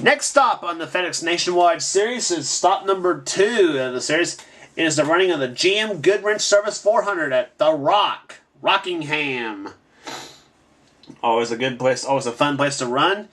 Next stop on the FedEx Nationwide Series is stop number 2 of the series. It is the running of the GM Goodwrench Service 400 at The Rock, Rockingham. Always a good place, always a fun place to run.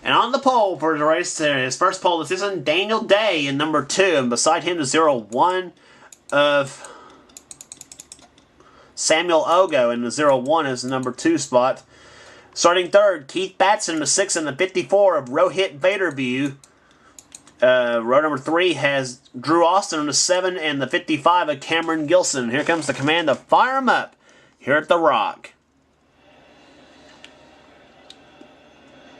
And on the pole for the race, his first pole this season, Daniel Day in number 2. And beside him, the 0-1 of Samuel Ogo. And the 0-1 is the number 2 spot. Starting third, Keith Batson in the 6 and the 54 of Rohit Vaderview. Row number 3 has Drew Austin in the 7 and the 55 of Cameron Gilson. Here comes the command to fire him up here at The Rock.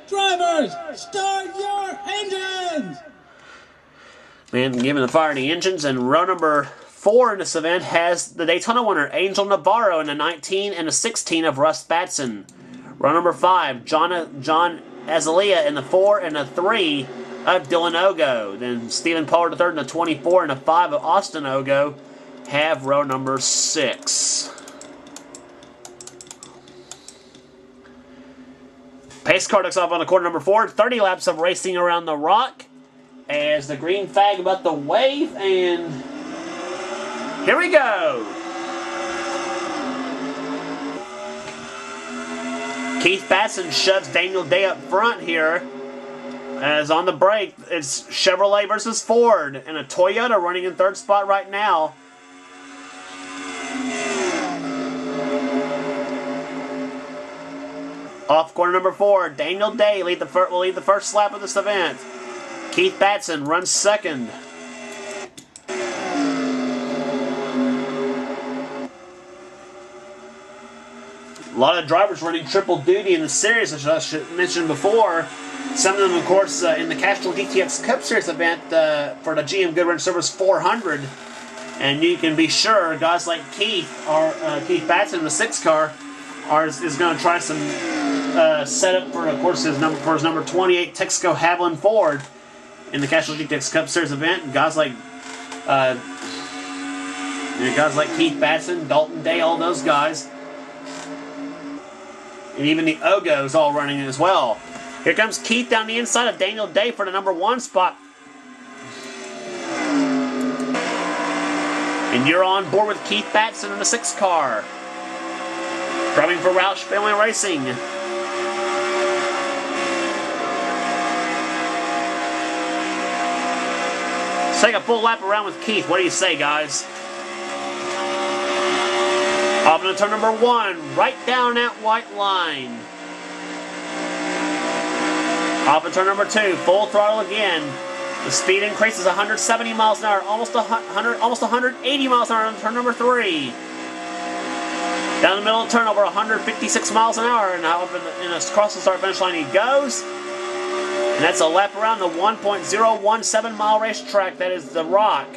Drivers, start your engines! Man, giving the fire the engines. And row number 4 in this event has the Daytona winner, Angel Navarro, in the 19 and the 16 of Russ Batson. Row number 5, John Azalea in the 4 and the 3 of Dylan Ogo. Then Stephen Pollard III in the 24 and the 5 of Austin Ogo have row number 6. Pace car takes off on the quarter number 4. 30 laps of racing around The Rock as the green flag about to wave, and here we go. Keith Batson shoves Daniel Day up front here. As on the break, it's Chevrolet versus Ford, and a Toyota running in third spot right now. Off corner number 4, Daniel Day will lead the first lap of this event. Keith Batson runs second. A lot of drivers running triple duty in the series, as I should mention before. Some of them, of course, in the Castrol GTX Cup Series event for the GM Goodwrench Service 400. And you can be sure guys like Keith Batson in the 6 car is going to try some setup for, of course, his number 28 Texaco Haviland Ford in the Castrol GTX Cup Series event. And guys like Keith Batson, Dalton Day, all those guys. And even the Ogos all running as well. Here comes Keith down the inside of Daniel Day for the number 1 spot. And you're on board with Keith Batson in the 6 car. Driving for Roush Family Racing. Let's take a full lap around with Keith. What do you say, guys? Off into turn number 1, right down that white line. Off into turn number 2, full throttle again. The speed increases 170 miles an hour, almost 180 miles an hour on turn number 3. Down the middle of the turn, over 156 miles an hour, and now across the start finish line he goes. And that's a lap around the 1.017 mile racetrack that is The Rock.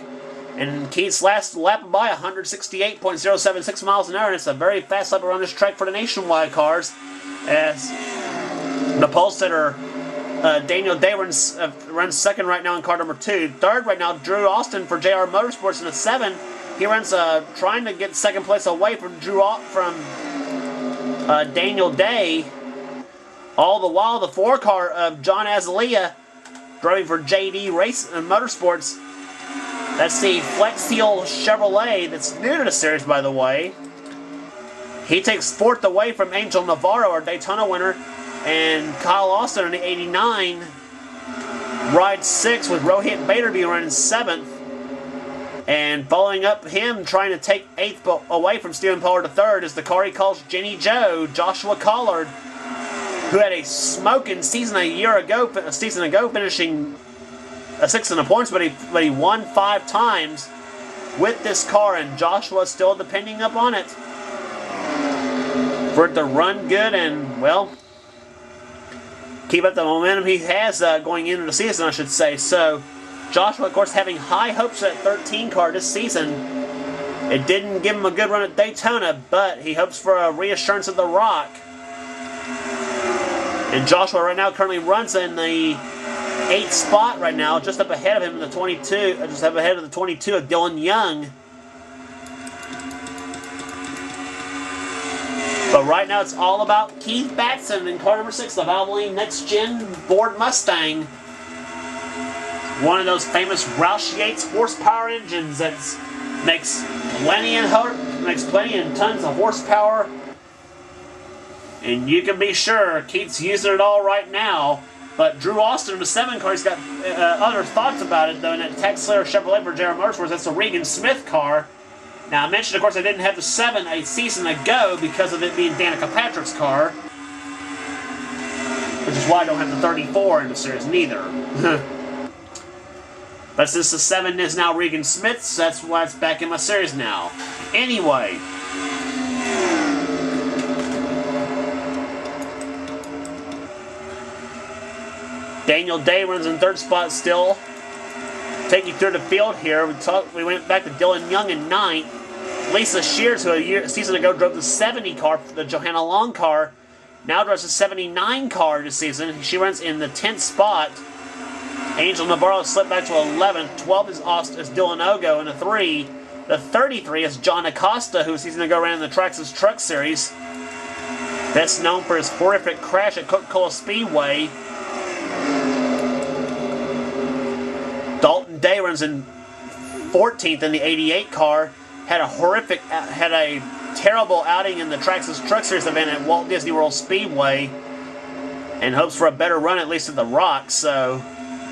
And Keith's last lap by 168.076 miles an hour, and it's a very fast lap around this track for the Nationwide cars. As the pole sitter Daniel Day runs second right now in car number 2. Third right now, Drew Austin for JR Motorsports in the 7. He runs trying to get second place away from Daniel Day. All the while, the 4 car of John Azalea driving for JD Motorsports. That's the Flex Seal Chevrolet that's new to the series, by the way. He takes 4th away from Angel Navarro, our Daytona winner, and Kyle Austin in the 89 rides 6 with Rohit Vaderview running 7th. And following up him, trying to take 8th away from Stephen Pollard III is the car he calls Jenny Joe, Joshua Collard, who had a smoking season a season ago, finishing a 6th in the points, but he won 5 times with this car, and Joshua's still depending upon it for it to run good and, well, keep up the momentum he has going into the season, I should say. So Joshua, of course, having high hopes at 13 car this season. It didn't give him a good run at Daytona, but he hopes for a reassurance of The Rock. And Joshua right now currently runs in the 8th spot right now, just up ahead of him in the 22, just up ahead of the 22 of Dylan Young. But right now it's all about Keith Batson in car number 6, the Valvoline Next Gen Ford Mustang. One of those famous Roush Yates horsepower engines that makes plenty and tons of horsepower. And you can be sure Keith's using it all right now. But Drew Austin in the 7 car, he's got other thoughts about it, though. In that Tex Slater Chevrolet for Jared Motorsports, that's a Regan Smith car. Now, I mentioned, of course, I didn't have the 7 a season ago because of it being Danica Patrick's car. Which is why I don't have the 34 in the series, neither. But since the 7 is now Regan Smith's, that's why it's back in my series now. Anyway. Daniel Day runs in 3rd spot still. Take you through the field here. We went back to Dylan Young in 9th. Lisa Shears, who a season ago drove the 70 car, the Johanna Long car, now drives the 79 car this season. She runs in the 10th spot. Angel Navarro slipped back to 11th. 12th is Dylan Ogo in the 3. The 33 is John Acosta, who a season ago ran in the Traxxas Truck Series. Best known for his horrific crash at Coca-Cola Speedway. Dalton Day runs in 14th in the 88 car. Had a terrible outing in the Traxxas Truck Series event at Walt Disney World Speedway, and hopes for a better run at least at the Rock. So,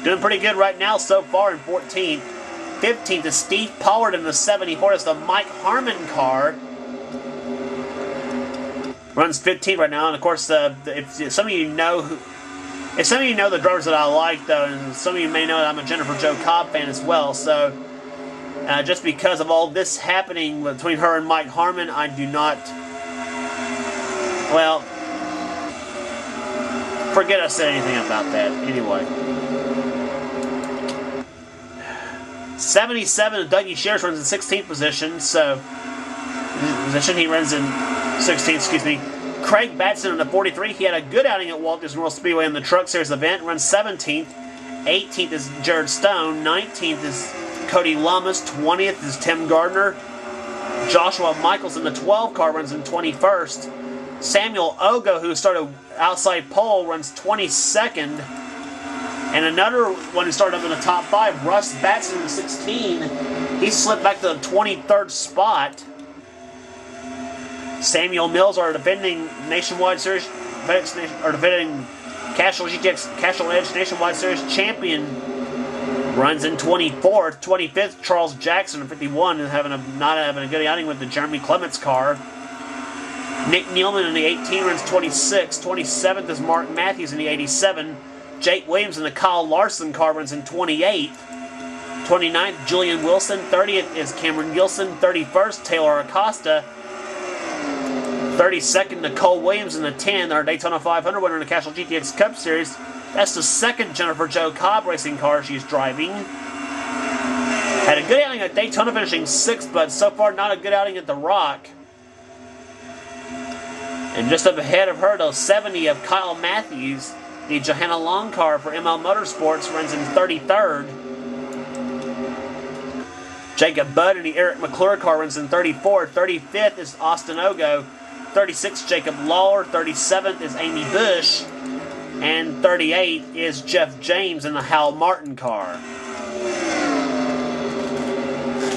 doing pretty good right now so far in 14th. 15th is Steve Pollard in the 74. It's the Mike Harmon car. Runs 15th right now, and of course, if some of you know the drivers that I like, though, and some of you may know that I'm a Jennifer Jo Cobb fan as well, so just because of all this happening between her and Mike Harmon, I do not, well, forget I said anything about that. Anyway. 77, Dougie Shears runs in 16th position, he runs in 16th, excuse me. Craig Batson in the 43, he had a good outing at Walt Disney World Speedway in the Truck Series event, runs 17th. 18th is Jared Stone, 19th is Cody Lamas, 20th is Tim Gardner. Joshua Michaels in the 12 car runs in 21st. Samuel Ogo, who started outside pole, runs 22nd. And another one who started up in the top 5, Russ Batson in the 16, he slipped back to the 23rd spot. Samuel Mills, our defending Nationwide Series, defending Castrol Edge Nationwide Series champion, runs in 24th. 25th, Charles Jackson in 51, and not having a good outing with the Jeremy Clements car. Nick Nealman in the 18 runs 26th. 27th is Mark Matthews in the 87. Jake Williams in the Kyle Larson car runs in 28th. 29th, Julian Wilson. 30th is Cameron Gilson. 31st, Taylor Acosta. 32nd, Nicole Williams in the 10, our Daytona 500 winner in the Castrol GTX Cup Series. That's the 2nd Jennifer Jo Cobb racing car she's driving. Had a good outing at Daytona, finishing 6th, but so far not a good outing at the Rock. And just up ahead of her, though, 70 of Kyle Matthews, the Johanna Long car for ML Motorsports, runs in 33rd. Jacob Budd in the Eric McClure car runs in 34th. 35th is Austin Ogo. 36th, Jacob Lawler. 37th is Amy Bush. And 38th is Jeff James in the Hal Martin car.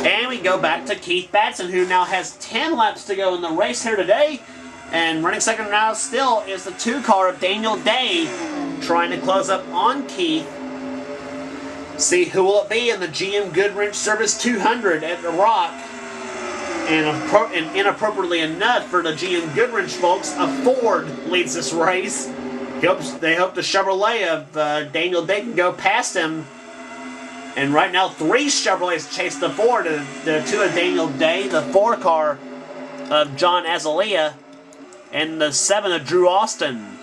And we go back to Keith Batson, who now has 10 laps to go in the race here today. And running second now still is the 2 car of Daniel Day, trying to close up on Keith. See who will it be in the GM Goodwrench Service 200 at the Rock. And inappropriately enough for the GM Goodwrench folks, a Ford leads this race. They hope the Chevrolet of Daniel Day can go past him. And right now, 3 Chevrolets chase the Ford. The 2 of Daniel Day, the 4 car of John Azalea, and the 7 of Drew Austin.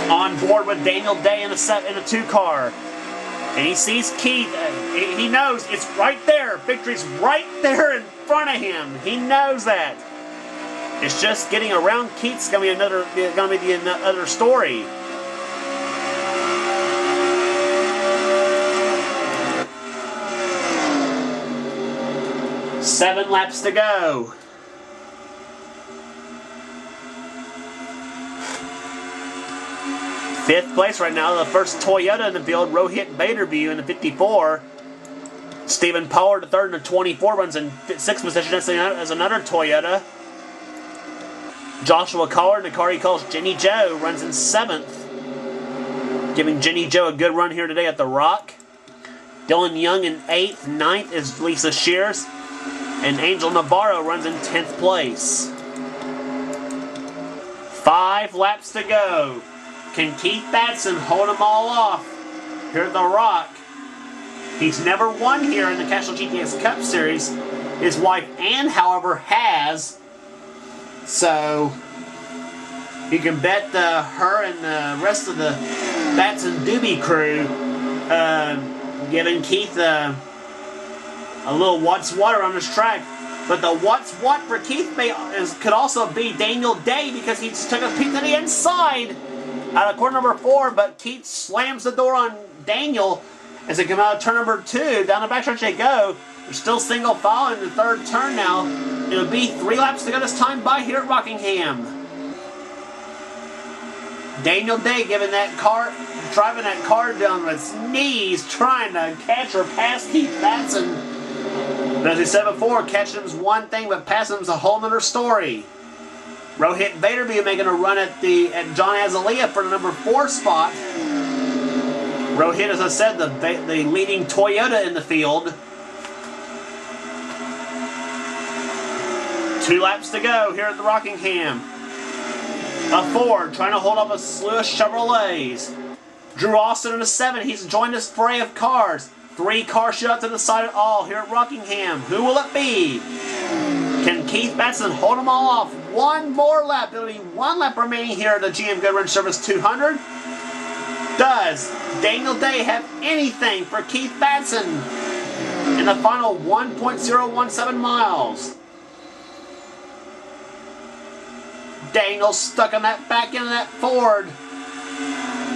On board with Daniel Day in a 2 car. And he sees Keith. He knows it's right there. Victory's right there in front of him. He knows that. It's just getting around Keith's going to be another story. Fifth place right now, the first Toyota in the field, Rohit Baderview in the 54. Stephen Pollard, the third in the 24, runs in sixth position as another Toyota. Joshua Collard in the car he calls Jenny Joe runs in seventh, giving Jenny Joe a good run here today at the Rock. Dylan Young in eighth. Ninth is Lisa Shears. And Angel Navarro runs in 10th place. 5 laps to go. Can Keith Batson hold them all off here at the Rock? He's never won here in the Castrol GTX Cup Series. His wife Ann, however, has. So you can bet her and the rest of the Batson Doobie crew giving Keith a little what's water on this track. But the what's what for Keith could also be Daniel Day, because he took a peek to the inside out of corner number 4, but Keith slams the door on Daniel as they come out of turn number 2. Down the backstretch they go. They're still single file in the third turn now. It'll be 3 laps to go this time by here at Rockingham. Daniel Day driving that car down with his knees, trying to catch or pass Keith Batson. But as we said before, catching him's one thing, but passing him's a whole other story. Rohit Baderby making a run at John Azalea for the number 4 spot. Rohit, as I said, the leading Toyota in the field. 2 laps to go here at the Rockingham. A Ford trying to hold up a slew of Chevrolets. Drew Austin in a 7. He's joined this fray of cars. 3 car shutouts to the side at all here at Rockingham. Who will it be? Can Keith Batson hold them all off? One more lap. It'll be 1 lap remaining here at the GM Goodwrench Service 200. Does Daniel Day have anything for Keith Batson in the final 1.017 miles? Daniel stuck on that back end of that Ford.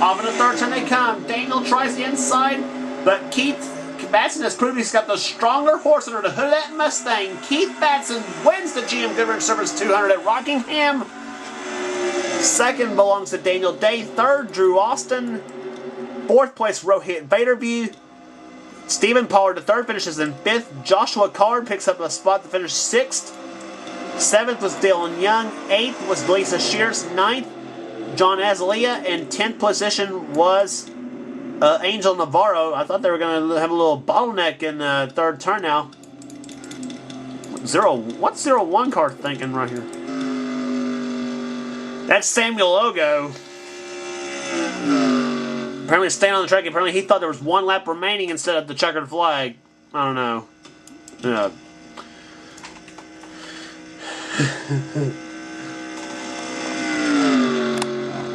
Off in the third turn they come. Daniel tries the inside, but Keith Batson has proved he's got the stronger horse under the hood of that Mustang. Keith Batson wins the GM Goodwrench Service 200 at Rockingham. Second belongs to Daniel Day. Third, Drew Austin. Fourth place, Rohit Baderview. Stephen Pollard, the third, finishes in 5th. Joshua Collard picks up a spot to finish 6th. 7th was Dylan Young. 8th was Lisa Shears. 9th, John Azalea. And 10th position was Angel Navarro. I thought they were going to have a little bottleneck in the third turn now. What's 01 car thinking right here? That's Samuel Ogo. Apparently staying on the track. Apparently he thought there was 1 lap remaining instead of the checkered flag. I don't know. Yeah.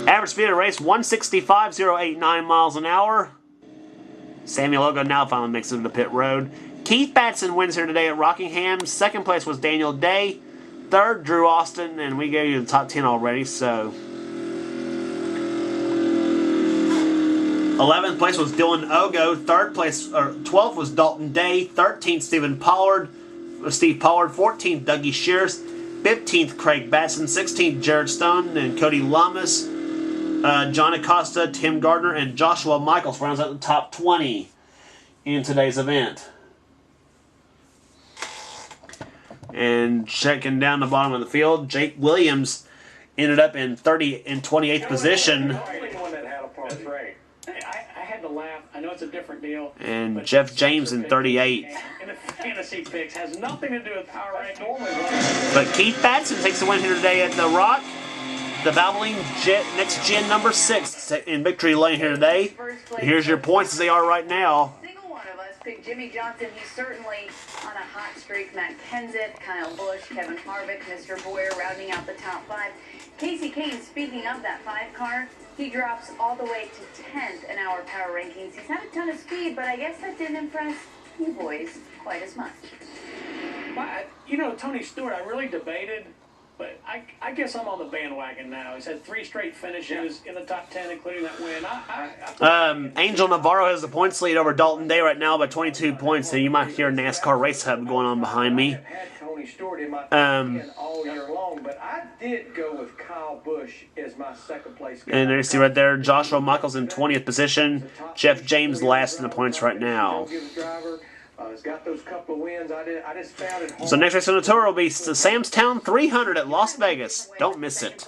Average speed of the race, 165.089 miles an hour. Samuel Ogo now finally makes it to the pit road. Keith Batson wins here today at Rockingham. Second place was Daniel Day. Third, Drew Austin, and we gave you the top 10 already, so. 11th place was Dylan Ogo. 12th was Dalton Day. 13th, Steve Pollard. 14th, Dougie Shears. 15th, Craig Batson. 16th, Jared Stone and Cody Lamas. John Acosta, Tim Gardner, and Joshua Michaels rounds out the top 20 in today's event. And checking down the bottom of the field, Jake Williams ended up in 28th position. I had to laugh. I know it's a different deal. And Jeff James in 38th. And the fantasy picks has nothing to do with power rank. But Keith Batson takes the win here today at the Rock. The Valvoline Next Gen number 6 in victory lane here today. And here's your points as they are right now. Single one of us picked Jimmy Johnson. He's certainly on a hot streak. Matt Kenseth, Kyle Busch, Kevin Harvick, Mr. Boyer rounding out the top 5. Casey Kane, speaking of that 5 car, he drops all the way to 10th in our power rankings. He's had a ton of speed, but I guess that didn't impress you boys quite as much. Well, you know, Tony Stewart, I really debated, but I guess I'm on the bandwagon now. He's had 3 straight finishes in the top 10, including that win. Angel Navarro has the points lead over Dalton Day right now by 22 points, so you might hear NASCAR Race Hub going on behind me. Stewart in my top 10 all year long, but I did go with Kyle Busch as my second place guy. And there you see right there, Joshua Michaels in 20th position. Jeff James last in the points right now. He's got those couple of wins. I just found it hard. So next race on the tour will be the Sam's Town 300 at Las Vegas. Don't miss it.